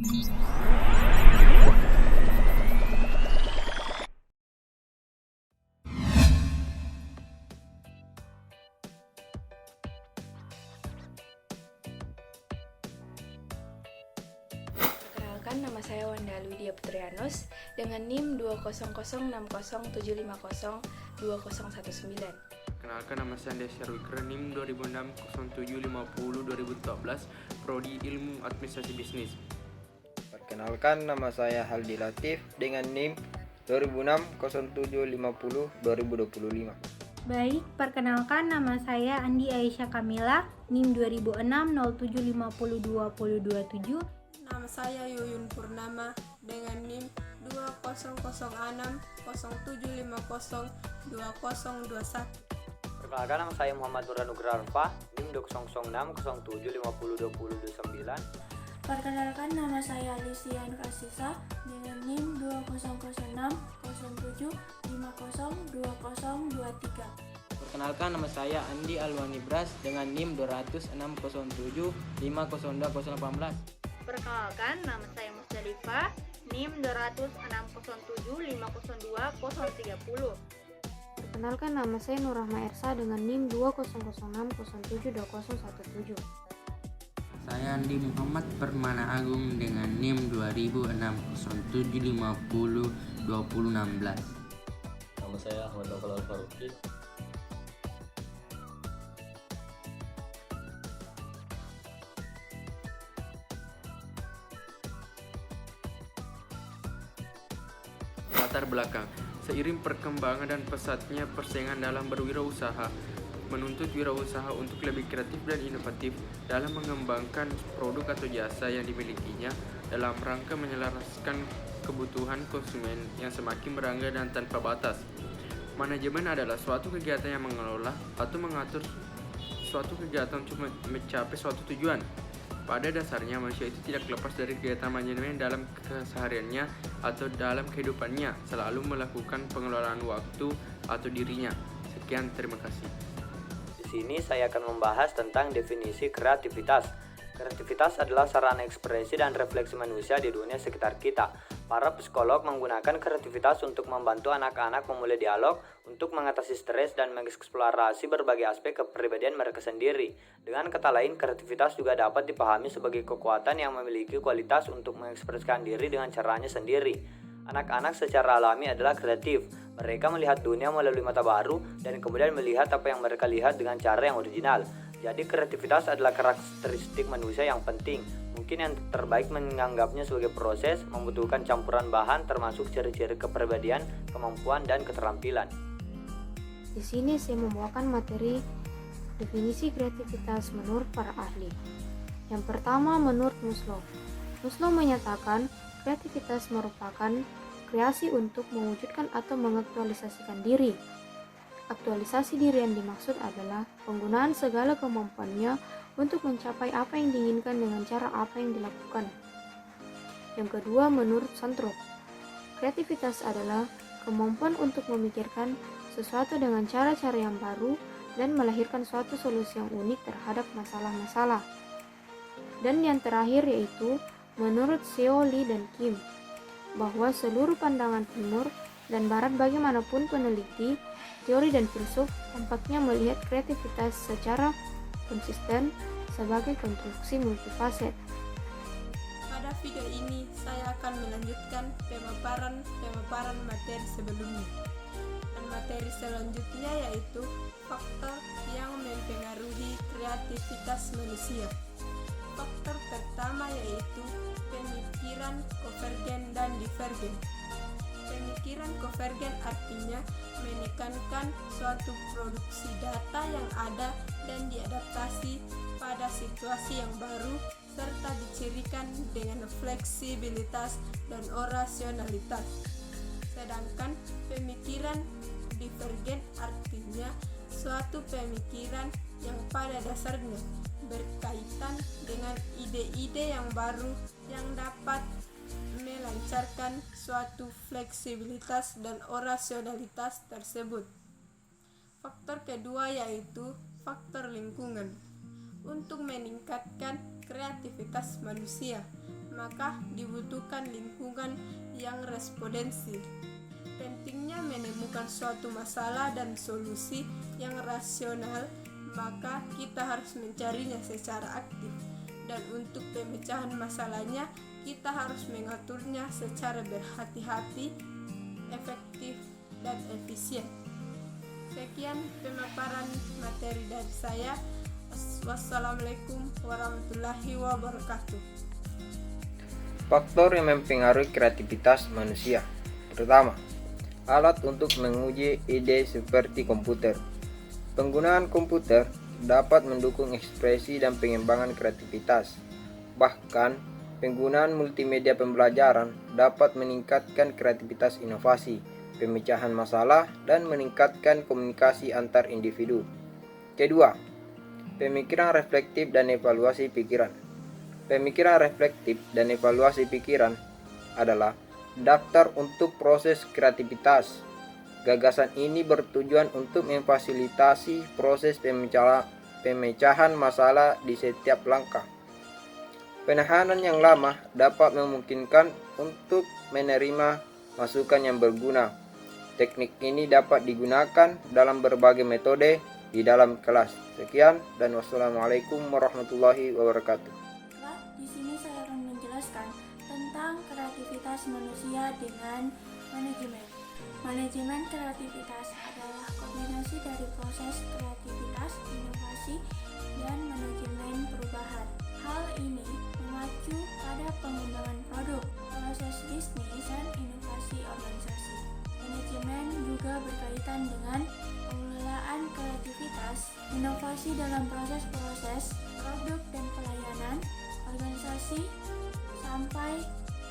Perkenalkan, nama saya Wanda Lydia Putrianus dengan NIM 20060602019. Kenalkan, nama saya Andes Syarwikra, NIM 2006-0750-2014, Prodi Ilmu Administrasi Bisnis. Perkenalkan, nama saya Haldi Latif dengan NIM 2006-0750-2025. Baik, perkenalkan nama saya Andi Aisyah Kamila, NIM 2006-0750-2027. Nama saya Yuyun Purnama dengan NIM 2006-0750-2021. Perkenalkan, nama saya Muhammad Nur Anugrah Arfa, NIM 206-0750-2029. Perkenalkan, nama saya Alisian Kasisa dengan NIM 2006-0750-2023. Perkenalkan, nama saya Andi Alwani Bras dengan NIM 200-607-502-018. Perkenalkan, nama saya Musdalifah, NIM 200-607-502-030. Perkenalkan, nama saya Nurrahma Ersa dengan NIM 2006-072017. Saya Andi Muhammad Permana Agung dengan NIM 2006-0750-2016. Nama saya Ahmad Novel Al-Faruqi. Latar belakang. Seiring perkembangan dan pesatnya persaingan dalam berwirausaha, menuntut wirausaha untuk lebih kreatif dan inovatif dalam mengembangkan produk atau jasa yang dimilikinya dalam rangka menyelaraskan kebutuhan konsumen yang semakin beragam dan tanpa batas. Manajemen adalah suatu kegiatan yang mengelola atau mengatur suatu kegiatan untuk mencapai suatu tujuan. Pada dasarnya, manusia itu tidak lepas dari kegiatan manajemen dalam kesehariannya atau dalam kehidupannya, selalu melakukan pengelolaan waktu atau dirinya. Sekian, terima kasih. Di sini saya akan membahas tentang definisi kreativitas. Kreativitas adalah sarana ekspresi dan refleksi manusia di dunia sekitar kita. Para psikolog menggunakan kreativitas untuk membantu anak-anak memulai dialog, untuk mengatasi stres dan mengeksplorasi berbagai aspek kepribadian mereka sendiri. Dengan kata lain, kreativitas juga dapat dipahami sebagai kekuatan yang memiliki kualitas untuk mengekspresikan diri dengan caranya sendiri. Anak-anak secara alami adalah kreatif. Mereka melihat dunia melalui mata baru dan kemudian melihat apa yang mereka lihat dengan cara yang original. Jadi kreativitas adalah karakteristik manusia yang penting. Mungkin yang terbaik menganggapnya sebagai proses, membutuhkan campuran bahan termasuk ciri-ciri kepribadian, kemampuan, dan keterampilan. Di sini saya membawakan materi definisi kreativitas menurut para ahli. Yang pertama, menurut Maslow. Maslow menyatakan kreativitas merupakan kreasi untuk mewujudkan atau mengaktualisasikan diri. Aktualisasi diri yang dimaksud adalah penggunaan segala kemampuannya untuk mencapai apa yang diinginkan dengan cara apa yang dilakukan. Yang kedua, menurut Santrop, kreativitas adalah kemampuan untuk memikirkan sesuatu dengan cara-cara yang baru dan melahirkan suatu solusi yang unik terhadap masalah-masalah. Dan yang terakhir yaitu menurut Seo Lee dan Kim, bahwa seluruh pandangan timur dan barat bagaimanapun peneliti, teori dan filsuf tampaknya melihat kreativitas secara konsisten sebagai konstruksi multifaset. Pada video ini saya akan melanjutkan pemaparan materi sebelumnya. Dan materi selanjutnya yaitu faktor yang mempengaruhi kreativitas manusia. Faktor pertama yaitu pemikiran konvergen dan divergen. Pemikiran konvergen artinya menekankan suatu produksi data yang ada dan diadaptasi pada situasi yang baru serta dicirikan dengan fleksibilitas dan orasionalitas. Sedangkan pemikiran divergen artinya suatu pemikiran yang pada dasarnya berkaitan dengan ide-ide yang baru yang dapat melancarkan suatu fleksibilitas dan orasionalitas tersebut. Faktor kedua yaitu faktor lingkungan. Untuk meningkatkan kreativitas manusia, maka dibutuhkan lingkungan yang respondensi. Pentingnya menemukan suatu masalah dan solusi yang rasional, maka kita harus mencarinya secara aktif. Dan untuk pemecahan masalahnya, kita harus mengaturnya secara berhati-hati, efektif, dan efisien. Sekian pemaparan materi dari saya. Wassalamualaikum warahmatullahi wabarakatuh. Faktor yang mempengaruhi kreativitas manusia. Pertama, alat untuk menguji ide seperti komputer. Penggunaan komputer dapat mendukung ekspresi dan pengembangan kreativitas. Bahkan, penggunaan multimedia pembelajaran dapat meningkatkan kreativitas inovasi, pemecahan masalah, dan meningkatkan komunikasi antar individu. Kedua, pemikiran reflektif dan evaluasi pikiran. Pemikiran reflektif dan evaluasi pikiran adalah daftar untuk proses kreativitas. Gagasan ini bertujuan untuk memfasilitasi proses pemecahan masalah di setiap langkah. Penahanan yang lama dapat memungkinkan untuk menerima masukan yang berguna. Teknik ini dapat digunakan dalam berbagai metode di dalam kelas. Sekian dan wassalamualaikum warahmatullahi wabarakatuh. Di sini saya akan menjelaskan tentang kreativitas manusia dengan manajemen. Manajemen kreativitas adalah kombinasi dari proses kreativitas, inovasi, dan manajemen perubahan. Hal ini mengacu pada pengembangan produk, proses bisnis, dan inovasi organisasi. Manajemen juga berkaitan dengan pengelolaan kreativitas, inovasi dalam proses-proses, produk dan pelayanan, organisasi, sampai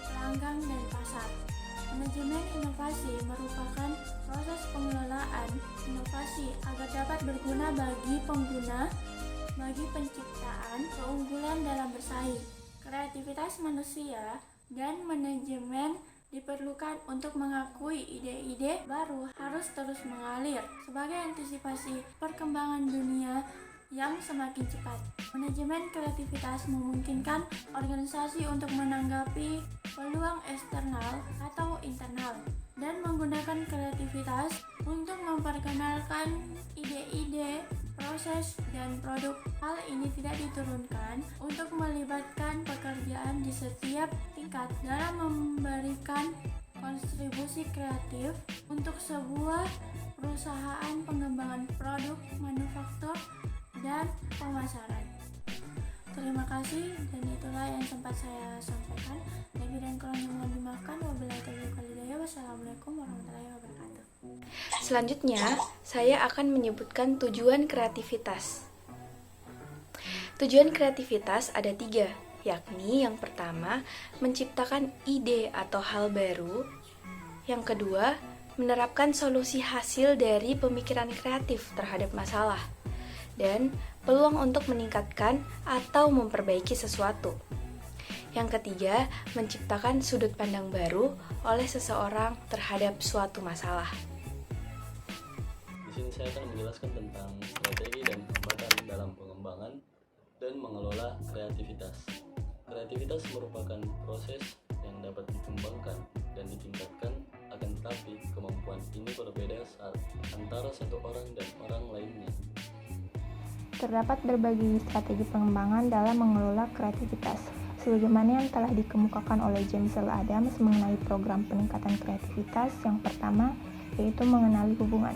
pelanggan dan pasar. Manajemen inovasi merupakan proses pengelolaan inovasi agar dapat berguna bagi pengguna, bagi penciptaan keunggulan dalam bersaing. Kreativitas manusia dan manajemen diperlukan untuk mengakui ide-ide baru harus terus mengalir sebagai antisipasi perkembangan dunia yang semakin cepat. Manajemen kreativitas memungkinkan organisasi untuk menanggapi peluang eksternal atau internal dan menggunakan kreativitas untuk memperkenalkan ide-ide, proses, dan produk. Hal ini tidak diturunkan untuk melibatkan pekerjaan di setiap tingkat dalam memberikan kontribusi kreatif untuk sebuah perusahaan pengembangan produk, manufaktur, dan pemasaran. Terima kasih, dan itulah yang sempat saya sampaikan. Lebih dan kurangnya mohon dimaafkan. Wabillahi taufiq wal hidayah. Wassalamualaikum warahmatullahi wabarakatuh. Selanjutnya, saya akan menyebutkan tujuan kreativitas. Tujuan kreativitas ada 3, yakni yang pertama, menciptakan ide atau hal baru. Yang kedua, menerapkan solusi hasil dari pemikiran kreatif terhadap masalah. Dan peluang untuk meningkatkan atau memperbaiki sesuatu. Yang ketiga, menciptakan sudut pandang baru oleh seseorang terhadap suatu masalah. Di sini saya akan menjelaskan tentang strategi dan hambatan dalam pengembangan dan mengelola kreativitas. Kreativitas merupakan proses yang dapat dikembangkan dan ditingkatkan, akan tetapi kemampuan ini berbeda antara satu orang dan orang lainnya. Terdapat berbagai strategi pengembangan dalam mengelola kreativitas, sebagaimana yang telah dikemukakan oleh James L. Adams mengenai program peningkatan kreativitas. Yang pertama, yaitu mengenali hubungan.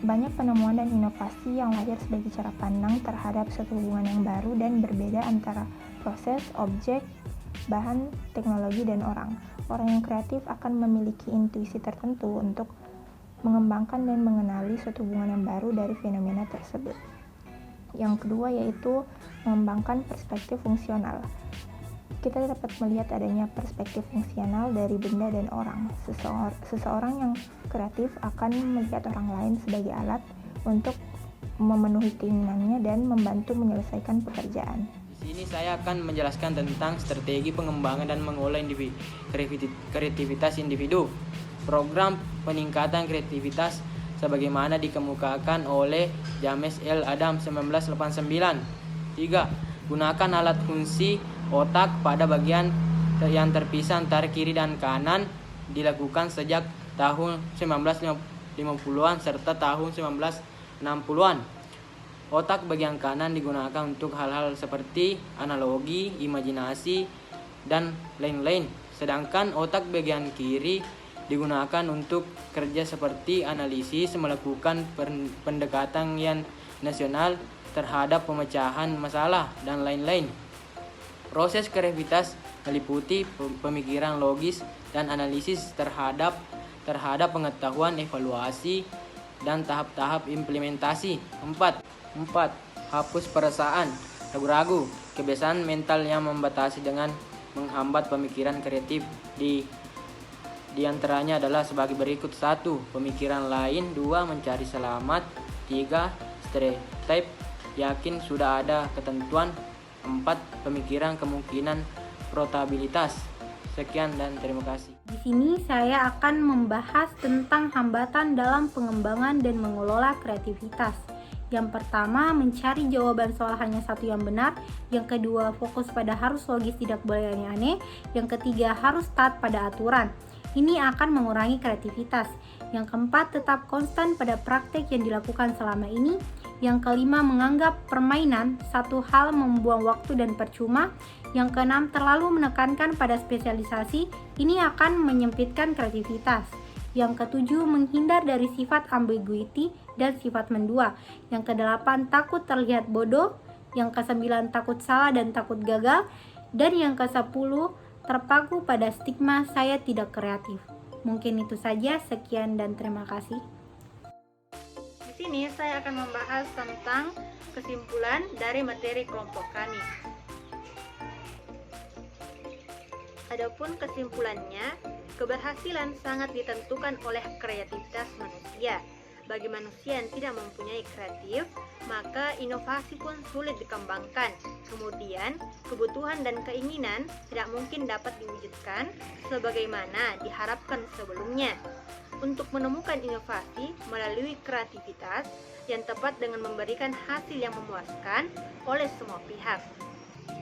Banyak penemuan dan inovasi yang lahir sebagai cara pandang terhadap suatu hubungan yang baru dan berbeda antara proses, objek, bahan, teknologi, dan orang. Orang yang kreatif akan memiliki intuisi tertentu untuk mengembangkan dan mengenali suatu hubungan yang baru dari fenomena tersebut. Yang kedua yaitu mengembangkan perspektif fungsional. Kita dapat melihat adanya perspektif fungsional dari benda dan orang. Seseorang yang kreatif akan melihat orang lain sebagai alat untuk memenuhi keinginannya dan membantu menyelesaikan pekerjaan. Di sini saya akan menjelaskan tentang strategi pengembangan dan mengolah kreativitas individu. Program peningkatan kreativitas sebagaimana dikemukakan oleh James L. Adams 1989. 3. Gunakan alat fungsi otak pada bagian yang terpisah antara kiri dan kanan dilakukan sejak tahun 1950-an serta tahun 1960-an. Otak bagian kanan digunakan untuk hal-hal seperti analogi, imajinasi, dan lain-lain. Sedangkan otak bagian kiri digunakan untuk kerja seperti analisis, melakukan pendekatan yang nasional terhadap pemecahan masalah, dan lain-lain. Proses kreativitas meliputi pemikiran logis dan analisis terhadap pengetahuan, evaluasi, dan tahap-tahap implementasi. 4. Hapus perasaan, ragu-ragu, kebiasaan mental yang membatasi dengan menghambat pemikiran kreatif di antaranya adalah sebagai berikut: 1. Pemikiran lain. 2. Mencari selamat. 3. Stereotip, yakin sudah ada ketentuan. 4. Pemikiran kemungkinan probabilitas. Sekian dan terima kasih. Di sini saya akan membahas tentang hambatan dalam pengembangan dan mengelola kreativitas. Yang pertama, mencari jawaban soal hanya satu yang benar. Yang kedua, fokus pada harus logis, tidak boleh aneh-aneh. Yang ketiga, harus taat pada aturan. Ini akan mengurangi kreativitas. Yang keempat, tetap konstan pada praktek yang dilakukan selama ini. Yang kelima, menganggap permainan satu hal membuang waktu dan percuma. Yang keenam, terlalu menekankan pada spesialisasi. Ini akan menyempitkan kreativitas. Yang ketujuh, menghindar dari sifat ambiguity dan sifat mendua. Yang kedelapan, takut terlihat bodoh. Yang kesembilan, takut salah dan takut gagal. Dan yang kesepuluh, terpaku pada stigma saya tidak kreatif. Mungkin itu saja, sekian dan terima kasih. Di sini saya akan membahas tentang kesimpulan dari materi kelompok kami. Adapun kesimpulannya, keberhasilan sangat ditentukan oleh kreativitas manusia. Bagi manusia yang tidak mempunyai kreatif, maka inovasi pun sulit dikembangkan. Kemudian, kebutuhan dan keinginan tidak mungkin dapat diwujudkan sebagaimana diharapkan sebelumnya. Untuk menemukan inovasi melalui kreativitas yang tepat dengan memberikan hasil yang memuaskan oleh semua pihak.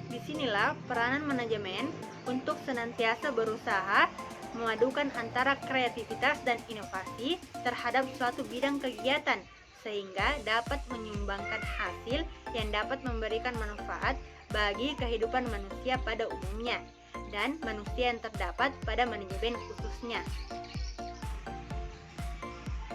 Disinilah peranan manajemen untuk senantiasa berusaha memadukan antara kreativitas dan inovasi terhadap suatu bidang kegiatan sehingga dapat menyumbangkan hasil yang dapat memberikan manfaat bagi kehidupan manusia pada umumnya dan manusia yang terdapat pada manajemen khususnya.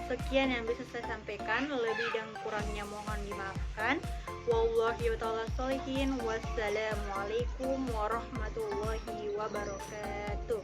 Sekian yang bisa saya sampaikan, lebih dan kurangnya mohon dimaafkan. Wallahi ta'ala sholihin. Wassalamualaikum warahmatullahi wabarakatuh.